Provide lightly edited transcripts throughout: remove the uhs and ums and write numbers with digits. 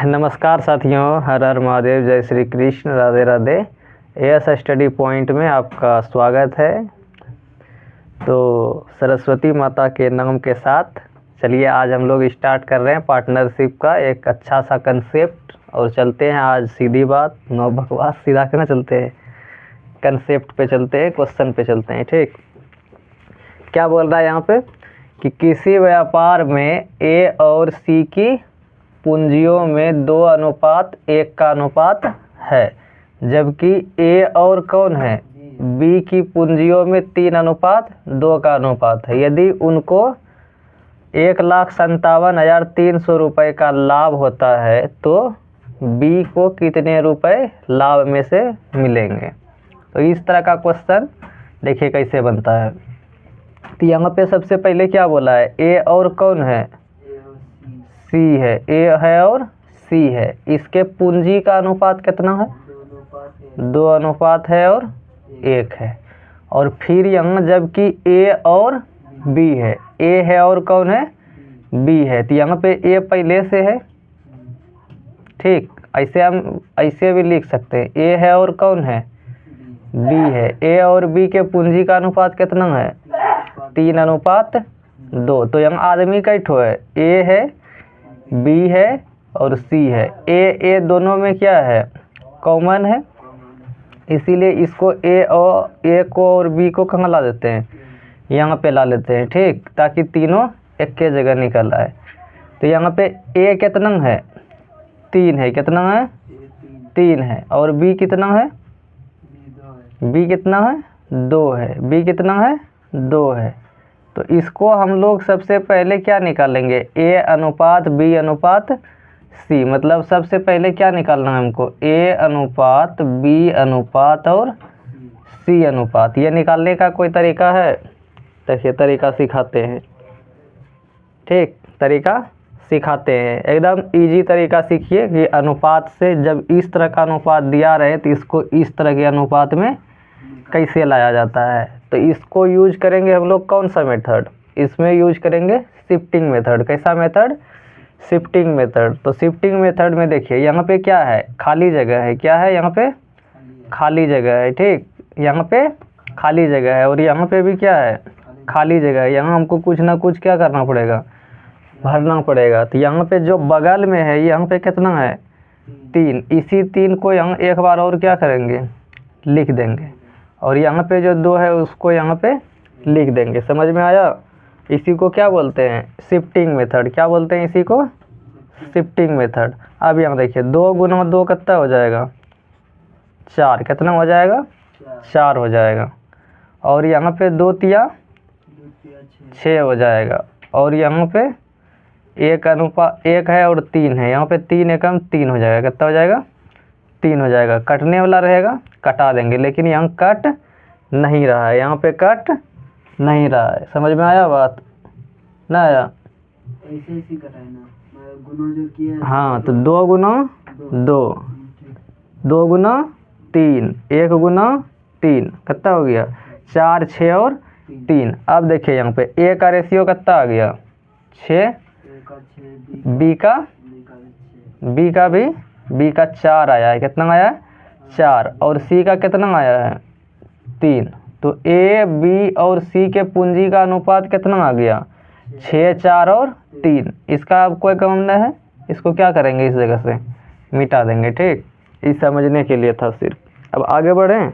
नमस्कार साथियों, हर हर महादेव, जय Shri Krishna, Radhe Radhe. As study point में आपका स्वागत है। तो सरस्वती माता के नाम के साथ चलिए आज हम लोग स्टार्ट कर रहे हैं पार्टनरशिप का एक अच्छा सा कंसेप्ट। और चलते हैं आज सीधी बात, नो बकवास, सीधा करना चलते हैं, कंसेप्ट पे चलते हैं, क्वेश्चन पे चलते हैं। ठीक, क्या बोल रहा है यहाँ पे कि किसी व्यापार में ए और सी की पूंजियों में 2:1 का अनुपात है, जबकि ए और कौन है, बी की पूंजियों में 3:2 का अनुपात है। यदि उनको 1,57,300 रुपये का लाभ होता है तो बी को कितने रुपए लाभ में से मिलेंगे। तो इस तरह का क्वेश्चन देखिए कैसे बनता है। तो यहाँ पे सबसे पहले क्या बोला है, ए और कौन है, सी है। ए है और सी है, इसके पूंजी का अनुपात कितना है, 2:1 है और 1 है। और फिर यहाँ जबकि ए और बी है, ए है और कौन है, बी है। तो यहाँ पे ए पहले से है। ठीक, ऐसे हम ऐसे भी लिख सकते हैं, ए है और कौन है, बी है। ए और बी के पूंजी का अनुपात कितना है, 3:2। तो यहाँ आदमी का ठो है, ए है, बी है और सी है। ए दोनों में क्या है, कॉमन है, इसीलिए इसको ए को और बी को कहाँ ला देते हैं, यहाँ पे ला लेते हैं। ठीक, ताकि तीनों एक के जगह निकल आए। तो यहाँ पे ए कितना है, 3 है, कितना है, 3 है। और बी कितना है, बी कितना है, 2 है। बी कितना है, 2 है। तो इसको हम लोग सबसे पहले क्या निकालेंगे, ए अनुपात बी अनुपात सी। मतलब सबसे पहले क्या निकालना है हमको, ए अनुपात बी अनुपात और सी अनुपात। ये निकालने का कोई तरीका है, देखिए तरीका सिखाते हैं। ठीक, तरीका सिखाते हैं, एकदम इजी तरीका सीखिए कि अनुपात से जब इस तरह का अनुपात दिया रहे तो इसको इस तरह के अनुपात में कैसे लाया जाता है। तो इसको यूज करेंगे हम लोग कौन सा मेथड, इसमें यूज करेंगे शिफ्टिंग मेथड। कैसा मेथड, शिफ्टिंग मेथड। तो शिफ्टिंग मेथड में देखिए यहाँ पे क्या है, खाली जगह है। क्या है, यहाँ पे खाली जगह है। ठीक, यहाँ पे खाली जगह है और यहाँ पे भी क्या है, खाली जगह है। यहाँ हमको कुछ ना कुछ क्या करना पड़ेगा, भरना पड़ेगा। तो यहाँ पे जो बगल में है यहाँ पे कितना है, 3। इसी 3 को यहाँ एक बार और क्या करेंगे, लिख देंगे। और यहाँ पे जो 2 है उसको यहाँ पे लिख देंगे। समझ में आया। इसी को क्या बोलते हैं, शिफ्टिंग मेथड। क्या बोलते हैं इसी को, शिफ्टिंग मेथड। अब यहाँ देखिए 2 × 2 कितना हो जाएगा, 4। कितना हो जाएगा, 4 हो जाएगा। और यहाँ पे 2 तिया 6 हो जाएगा। और यहाँ पे 1 है और 3 है, यहाँ पे 3 एकम 3 हो जाएगा। कितना हो जाएगा, 3 हो जाएगा। कटने वाला रहेगा, कटा देंगे, लेकिन यहाँ कट नहीं रहा है, यहाँ पे कट नहीं रहा है। समझ में आया बात, ना आया, ऐसे ही कटाए ना, गुना जो किया। हाँ, तो 2 × 2, 2 × 3, 1 × 3 कितना हो गया, 4, 6 और 3। अब देखिए यहाँ पे ए का रेशियो कितना आ गया, 6। बी का 4 आया है। कितना आया है, 4। और सी का कितना आया है, 3। तो ए बी और सी के पूंजी का अनुपात कितना आ गया, 6, 4 और 3। इसका अब कोई काम नहीं है, इसको क्या करेंगे, इस जगह से मिटा देंगे। ठीक, इस समझने के लिए था सिर्फ। अब आगे बढ़ें।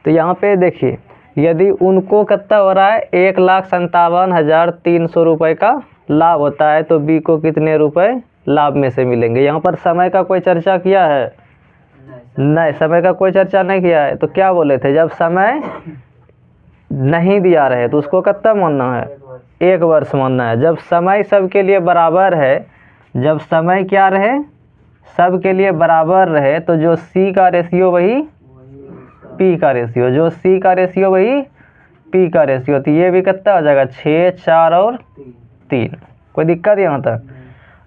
तो यहाँ पे देखिए यदि उनको कितना हो रहा है, 1,57,300 रुपये का लाभ होता है तो बी को कितने रुपए लाभ में से मिलेंगे। यहाँ पर समय का कोई चर्चा किया है, नहीं, समय का कोई चर्चा नहीं किया है। तो क्या बोले थे, जब समय नहीं दिया रहे तो उसको कितना मानना है, 1 वर्ष मानना है। जब समय सबके लिए बराबर है, जब समय क्या रहे, सबके लिए बराबर रहे, तो जो सी का रेशियो वही पी का रेशियो, जो सी का रेशियो वही पी का रेशियो। तो ये भी कितना हो जाएगा, 6, 4 और 3। कोई दिक्कत यहाँ तक।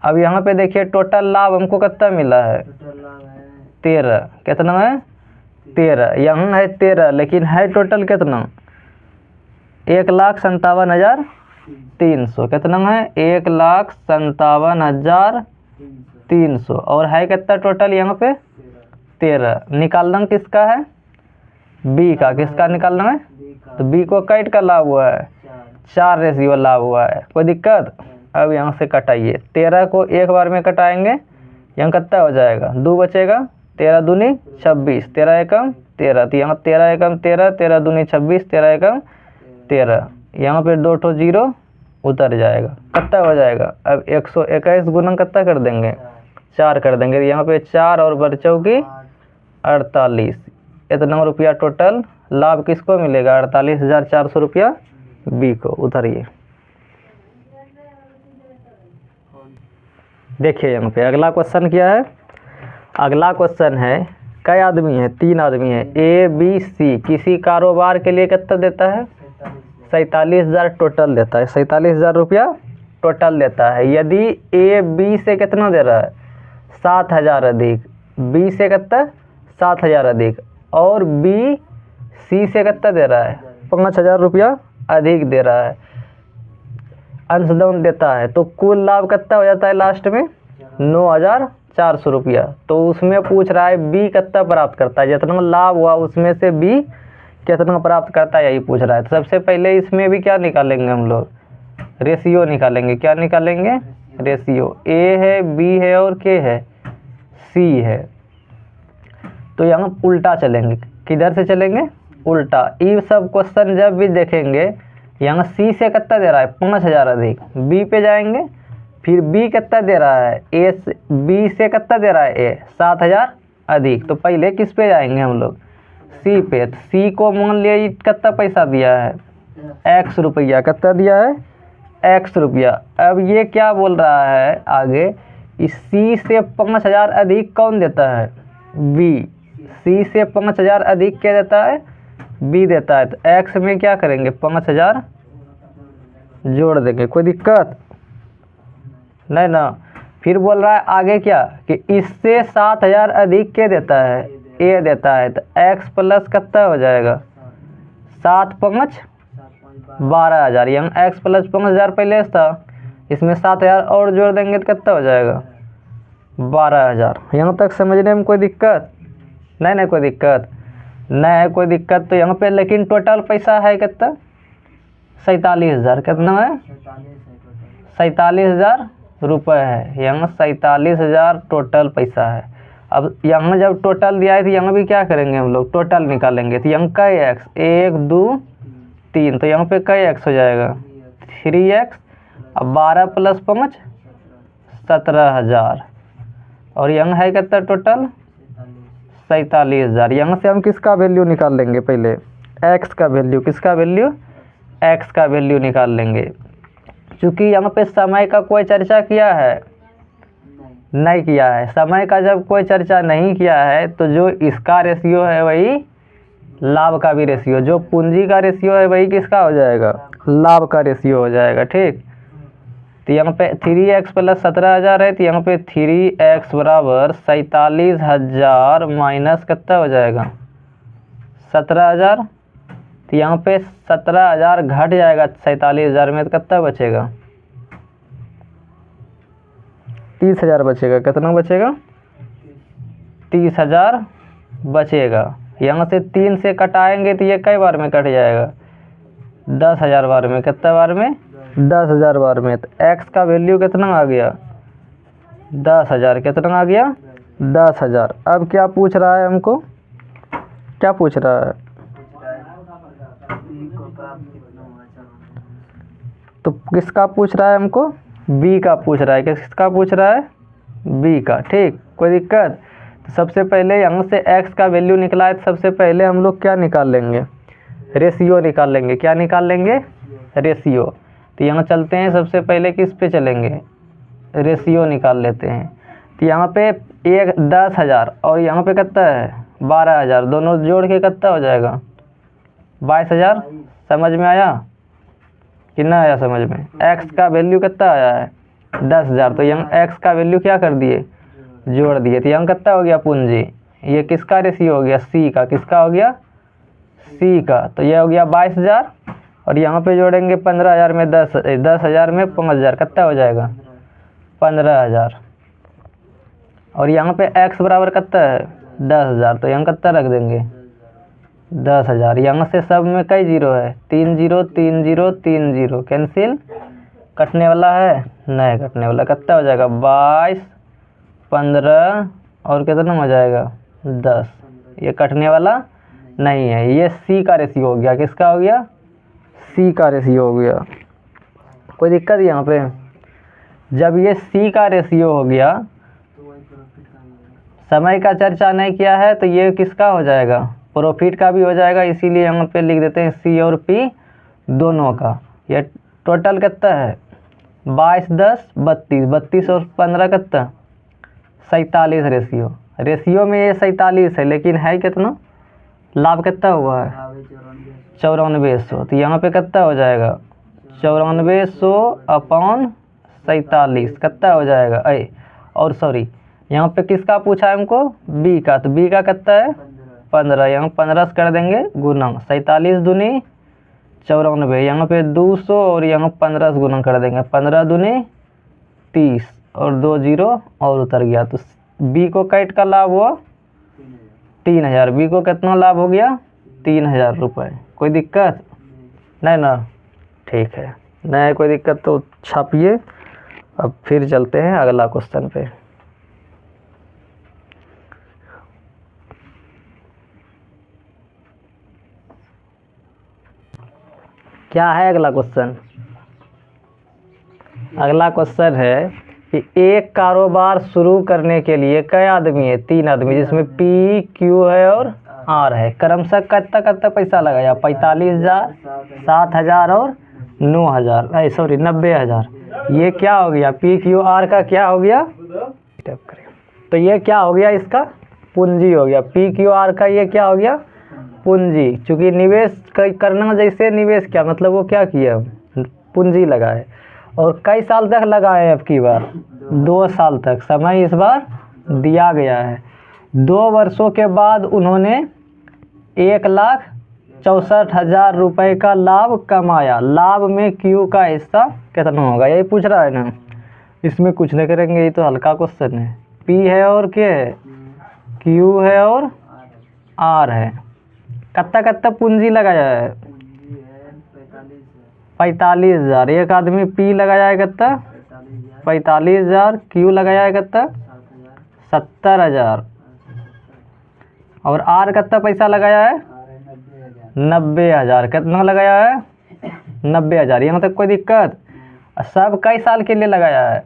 अब यहाँ पे देखिए टोटल लाभ हमको कितना मिला है, 13। कितना है, 13। यहाँ है 13, लेकिन है टोटल कितना, 1,57,300। कितना है, 1,57,300। 300 और है कितना टोटल यहाँ पे 13। निकालना किसका है बी का, किसका निकालना है तो बी को काट का ला हुआ है 4 रेशियो ला हुआ है, कोई दिक्कत। अब यहाँ से कटाइए 13 को एक बार में कटाएंगे यहाँ कितना हो जाएगा 2 बचेगा 13 दूनी 26 13 एकम 13 तो यहाँ 13 एकम 13 13 दूनी 26 13 एकम 13 यहाँ पे 2 ठो 0 उतर जाएगा, कितना हो जाएगा। अब 121 गुना कितना कर देंगे 4 कर देंगे, यहाँ पे 4 और बचों की 48। इतना रुपया टोटल लाभ किसको मिलेगा 48,400 रुपया बी को। उतरिए देखिए यहाँ पे अगला क्वेश्चन क्या है। अगला क्वेश्चन है कई आदमी है 3 आदमी है ए बी सी, किसी कारोबार के लिए कितना देता है 47,000 टोटल देता है, 47,000 रुपया टोटल देता है। यदि ए बी से कितना दे रहा है 7,000 अधिक, बी से कितना 7,000 अधिक और बी सी से कितना दे रहा है 5,000 रुपया अधिक दे रहा है, अंशदान देता है, तो कुल लाभ कितना हो जाता है लास्ट में 9,400 रुपया। तो उसमें पूछ रहा है बी कितना प्राप्त करता है, जितना लाभ हुआ उसमें से बी कितना प्राप्त करता है यही पूछ रहा है। तो सबसे पहले इसमें भी क्या निकालेंगे हम लोग रेशियो निकालेंगे, क्या निकालेंगे रेशियो। ए है बी है और के है सी है, तो यहाँ उल्टा चलेंगे, किधर से चलेंगे उल्टा। ये सब क्वेश्चन जब भी देखेंगे यहाँ सी से कितना दे रहा है 5,000 अधिक, बी पे जाएंगे फिर बी कितना दे रहा है ए से, बी से कितना दे रहा है ए 7,000 अधिक, तो पहले किस पे जाएंगे हम लोग सी पे। सी को मान लिया कितना पैसा दिया है x रुपया, कितना दिया है x रुपया। अब ये क्या बोल रहा है आगे इस सी से 5,000 अधिक कौन देता है बी, सी से 5,000 अधिक क्या देता है बी देता है। तो x में क्या करेंगे 5,000 जोड़ देंगे, कोई दिक्कत नहीं ना। फिर बोल रहा है आगे क्या कि इससे 7,000 अधिक क्या देता है ए देता है, तो x प्लस कितना हो जाएगा 7 5 12,000, यहाँ x प्लस 5,000 पहले था, इसमें 7,000 और जोड़ देंगे तो कितना हो जाएगा 12,000। यहाँ तक समझने में कोई दिक्कत नहीं कोई दिक्कत नहीं है कोई दिक्कत। तो यहाँ पे लेकिन टोटल पैसा है कितना 47,000, कितना है 47,000 रुपये है, यहाँ 47,000 टोटल पैसा है। अब यहाँ जब टोटल दिया है तो यहाँ भी क्या करेंगे हम लोग टोटल निकालेंगे, तो यहाँ कई एक्स 1 2 3, तो यहाँ पे कई एक्स हो जाएगा 3x, अब 12 प्लस 5 17,000 और यहाँ है कितना टोटल 47,000। यहाँ से हम किसका वैल्यू निकाल लेंगे पहले x का वैल्यू, किसका वैल्यू x का वैल्यू निकाल लेंगे। क्योंकि यहाँ पे समय का कोई चर्चा किया है नहीं किया है, समय का जब कोई चर्चा नहीं किया है तो जो इसका रेशियो है वही लाभ का भी रेशियो, जो पूंजी का रेशियो है वही किसका हो जाएगा लाभ का रेशियो हो जाएगा। ठीक, तो यहाँ पे 3x प्लस 17,000 है, तो यहाँ पे 3x बराबर 47,000 माइनस कितना हो जाएगा 17,000, तो यहाँ पे 17,000 घट जाएगा 47,000 में, तो कितना बचेगा 30,000 बचेगा। कितना बचेगा 30,000 बचेगा। यहाँ से 3 से कटाएंगे तो ये कई बार में कट जाएगा 10,000 बार में, कितना बार में 10,000 बार में। तो x का वैल्यू कितना आ गया 10,000, कितना आ गया 10,000। अब क्या पूछ रहा है हमको, क्या पूछ रहा है तो किसका पूछ रहा है हमको b का पूछ रहा है, किसका पूछ रहा है b का। ठीक, कोई दिक्कत। तो सबसे पहले यहाँ से x का वैल्यू निकला है, तो सबसे पहले हम लोग क्या निकाल लेंगे रेशियो निकाल लेंगे, क्या निकाल लेंगे रेशियो। तो यहाँ चलते हैं सबसे पहले किस पे चलेंगे रेशियो निकाल लेते हैं। तो यहाँ पे 10,000 और यहाँ पे कितना है 12,000, दोनों जोड़ के कितना हो जाएगा 22,000। समझ में आया कि ना आया समझ में। x का वैल्यू कितना आया है 10,000, तो यहाँ x का वैल्यू क्या कर दिए जोड़ दिए। तो यहाँ कितना हो गया पूंजी, ये किसका रेशियो हो गया c का, किसका हो गया c का। तो ये हो गया 22,000 और यहाँ पे जोड़ेंगे 15,000 में 10,000 में 5,000, कितना हो जाएगा 15,000। और यहाँ पे x बराबर कितना है 10,000, तो यहाँ कितना रख देंगे 10,000। यहाँ से सब में कई जीरो है 3 0 3 0 3 0, कैंसिल, कटने वाला है नहीं कटने वाला, कितना हो जाएगा 22 15 और कितना हो जाएगा 10, ये कटने वाला नहीं है। ये सी का रेशियो हो गया, किसका हो गया सी का रेशियो हो गया। कोई दिक्कत यहाँ पे? जब ये सी का रेशियो हो गया, तो वही प्रॉफिट का भी होगा। समय का चर्चा नहीं किया है तो ये किसका हो जाएगा प्रॉफिट का भी हो जाएगा, इसीलिए यहाँ पे लिख देते हैं सी और पी दोनों का। ये टोटल कितना है 22 10 32, 32 और 15 कितना 47 रेशियो में ये 47 है, लेकिन है कितना लाभ कितना हुआ है 9400, तो यहाँ पे कितना हो जाएगा 9400 अपॉन 47 कितना हो जाएगा और सॉरी यहाँ पे किसका पूछा है हमको बी का, तो बी का कितना है 15, यहाँ 15 से कर देंगे गुना 47 दूनी 94, यहाँ पे 200 और यहाँ 15 से गुना कर देंगे 15 दूनी 30 और 2 जीरो और उतर गया, तो बी को कैट का लाभ हुआ 3000, बी को कितना लाभ हो गया 3000 रुपये। कोई दिक्कत नहीं ना? ठीक है, नहीं कोई दिक्कत तो छापिए। अब फिर चलते हैं अगला क्वेश्चन पे। क्या है अगला क्वेश्चन? अगला क्वेश्चन है कि एक कारोबार शुरू करने के लिए कई आदमी है 3 आदमी, जिसमें पी क्यू है और आर है, क्रमशः कितना पैसा लगाया 45,000 7,000 और 9,000 सॉरी 90,000। ये क्या हो गया पी क्यू आर का क्या हो गया, तो ये क्या हो गया इसका पूंजी हो गया, पी क्यू आर का ये क्या हो गया पूंजी। चूँकि निवेश करना जैसे निवेश क्या मतलब वो क्या किया पूंजी लगाए, और कई साल तक लगाए अब की बार 2 साल तक समय इस बार दिया गया है। 2 वर्षों के बाद उन्होंने 1,64,000 रुपये का लाभ कमाया, लाभ में क्यू का हिस्सा कितना होगा यही पूछ रहा है ना, इसमें कुछ नहीं करेंगे, ये तो हल्का क्वेश्चन है। पी है और क्या है क्यू है और आर है, कितना पूंजी लगाया है 45,000, एक आदमी पी लगाया है कितना 45,000, क्यू लगाया है कितना 70,000 और आर कितना पैसा लगाया है 90,000, कितना लगाया है 90,000। यहाँ तक कोई दिक्कत? सब कई साल के लिए लगाया है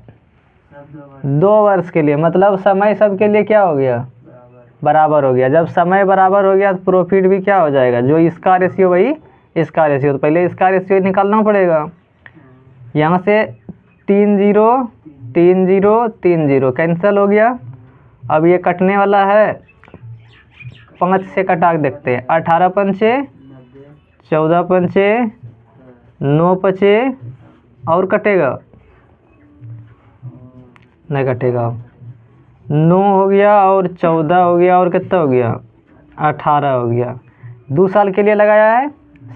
2 वर्ष के लिए, मतलब समय सब के लिए क्या हो गया बराबर हो गया। जब समय बराबर हो गया तो प्रॉफिट भी क्या हो जाएगा, जो इसका रेशियो वही इसका रेशियो, तो पहले इसका रेशियो निकालना पड़ेगा। यहाँ से 3 0 3 0 3 0 कैंसिल हो गया। अब ये कटने वाला है 5 से कटा के देखते हैं, 18 पंचे 14 पंचे 9 पचे और कटेगा नहीं कटेगा 9 हो गया और 14 हो गया और कितना हो गया 18 हो गया। 2 साल के लिए लगाया है,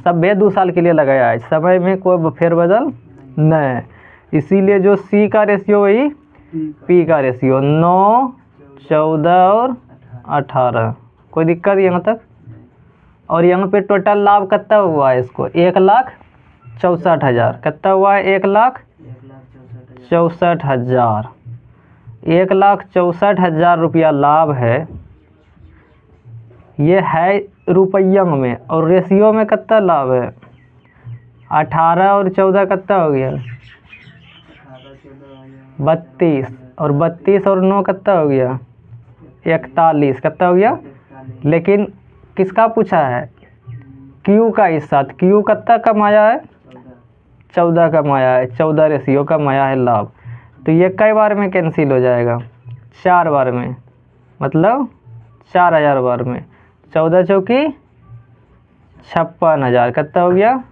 सब 2 साल के लिए लगाया है, समय में कोई फेरबदल नहीं है, इसीलिए जो सी का रेशियो वही पी का रेशियो 9 14 और 18। कोई दिक्कत यहाँ तक? और यहाँ पे टोटल लाभ कितना हुआ है इसको 1,64,000, कितना हुआ है 1,64,000, 1,64,000 रुपया लाभ है। ये है रुपया में, और रेशियो में कितना लाभ है 18 और 14 कितना हो गया 32, और 32 और 9 कितना हो गया 41, कितना हो गया। लेकिन किसका पूछा है क्यू का हिस्सा, क्यू कितना कमाया है 14 कमाया है, 14 रेशियो कमाया है लाभ, तो ये कई बार में कैंसिल हो जाएगा 4 बार में, मतलब 4,000 बार में, 14 चौकी 56,000 कितना हो गया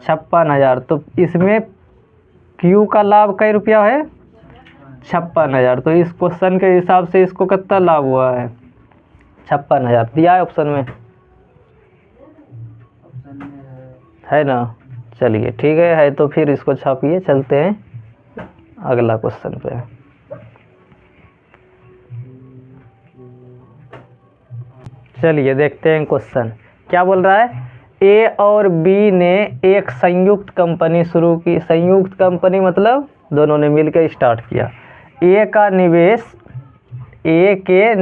56,000। तो इसमें क्यू का लाभ कई रुपया है 56,000, तो इस क्वेश्चन के हिसाब से इसको कितना लाभ हुआ है 56,000 दिया है ऑप्शन में है ना। चलिए ठीक है तो फिर इसको छापिए, चलते हैं अगला क्वेश्चन पे। चलिए देखते हैं क्वेश्चन क्या बोल रहा है। ए और बी ने एक संयुक्त कंपनी शुरू की। संयुक्त कंपनी मतलब दोनों ने मिलकर स्टार्ट किया। ए के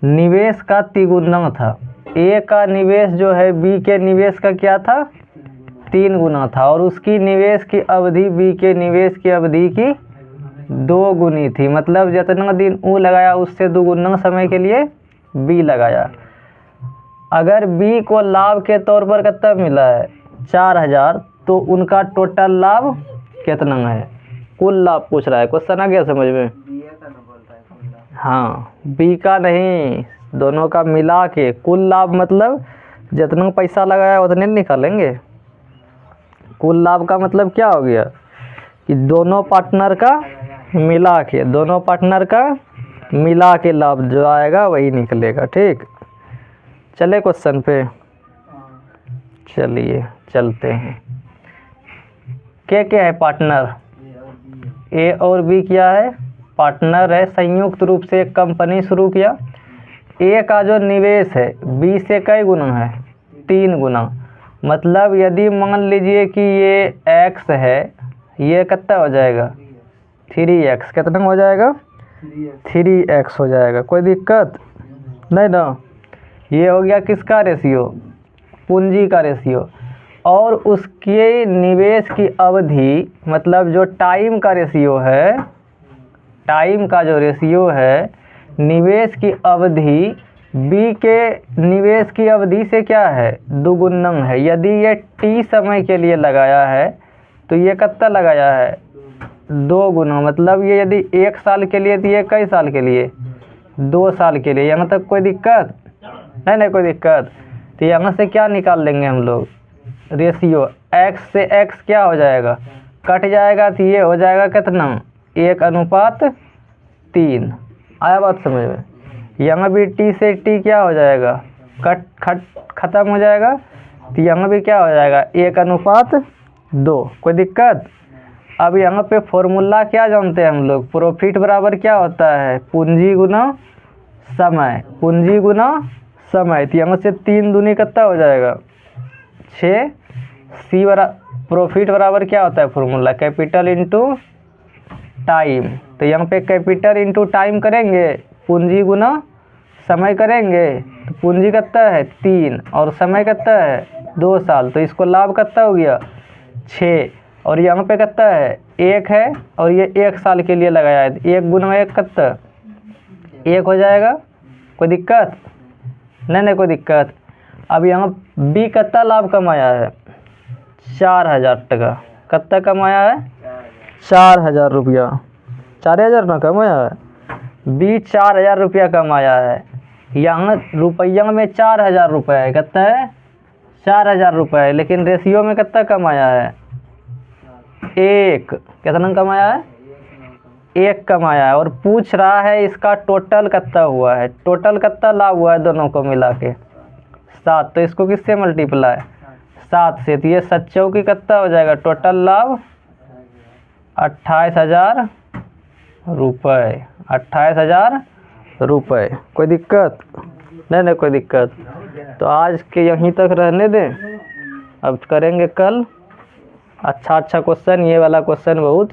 निवेश का तिगुना था। ए का निवेश जो है बी के निवेश का क्या था, 3 गुना था, और उसकी निवेश की अवधि बी के निवेश की अवधि की 2 गुनी थी। मतलब जितना दिन वो लगाया उससे 2 गुना समय के लिए बी लगाया। अगर बी को लाभ के तौर पर कितना मिला है 4000, तो उनका टोटल लाभ कितना है। कुल लाभ पूछ रहा है। क्वेश्चन आ गया समझ में। हाँ, बी का नहीं, दोनों का मिला के कुल लाभ, मतलब जितना पैसा लगाया उतने निकालेंगे। कुल लाभ का मतलब क्या हो गया कि दोनों पार्टनर का मिला के लाभ जो आएगा वही निकलेगा। ठीक, चले क्वेश्चन पे। चलिए चलते हैं। क्या है पार्टनर। ए और बी क्या है, पार्टनर है। संयुक्त रूप से एक कंपनी शुरू किया। ए का जो निवेश है बी से कई गुना है, 3 गुना। मतलब यदि मान लीजिए कि ये x है, ये कितना हो जाएगा 3x। कितना हो जाएगा 3x हो जाएगा। कोई दिक्कत नहीं ना। ये हो गया किसका रेशियो, पूंजी का रेशियो। और उसके निवेश की अवधि मतलब जो टाइम का रेशियो है, टाइम का जो रेशियो है निवेश की अवधि बी के निवेश की अवधि से क्या है 2 गुना है। यदि ये t समय के लिए लगाया है तो ये कितना लगाया है 2 गुना। मतलब ये यदि 1 साल के लिए तो ये कई साल के लिए 2 साल के लिए। यहाँ तक कोई दिक्कत नहीं कोई दिक्कत। तो यहाँ से क्या निकाल लेंगे हम लोग, रेशियो x से x क्या हो जाएगा, कट जाएगा। तो ये हो जाएगा कितना 1:3। आया बात समझ में। यहाँ भी t से t क्या हो जाएगा, खत्म हो जाएगा। तो यहाँ भी क्या हो जाएगा 1:2। कोई दिक्कत। अब यहाँ पे फॉर्मूला क्या जानते हैं हम लोग, प्रॉफिट बराबर क्या होता है पूंजी गुना समय। पूंजी गुना समय। तो यहाँ से 3 दूनी कितना हो जाएगा 6। सी प्रॉफिट बराबर क्या होता है फॉर्मूला, कैपिटल इंटू टाइम। तो यहाँ पे कैपिटल इंटू टाइम करेंगे, पूंजी गुना समय करेंगे। तो पूंजी कितना है 3 और समय कितना है 2 साल। तो इसको लाभ कितना हो गया 6। और यहाँ पे कितना है 1 है, और ये 1 साल के लिए लगाया है। 1 गुना 1 कितना 1 हो जाएगा। कोई दिक्कत नहीं कोई दिक्कत। अब यहाँ बी कितना लाभ कमाया है 4000 टका। कितना कमाया है 4000 रुपया। 4000 ना कमाया है, बी 4000 रुपया कमाया है। यहाँ रुपया में 4000 रुपये है। कितना है 4000 रुपये। लेकिन रेशियो में कितना कमाया है 1। कितना कमाया है 1 कमाया है। और पूछ रहा है इसका टोटल कितना हुआ है, टोटल कितना लाभ हुआ है दोनों को मिला के 7। तो इसको किससे मल्टीप्लाई 7 से। तो ये 7 चौकी कितना हो जाएगा टोटल लाभ 28,000 रुपये। 28,000 रुपये। कोई दिक्कत नहीं कोई दिक्कत। तो आज के यहीं तक रहने दें, अब करेंगे कल। अच्छा क्वेश्चन, ये वाला क्वेश्चन बहुत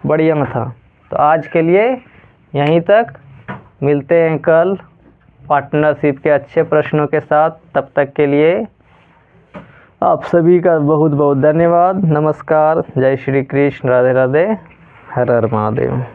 बढ़िया था। तो आज के लिए यहीं तक, मिलते हैं कल पार्टनरशिप के अच्छे प्रश्नों के साथ। तब तक के लिए आप सभी का बहुत बहुत धन्यवाद। नमस्कार, जय श्री कृष्ण, राधे राधे, हर हर महादेव।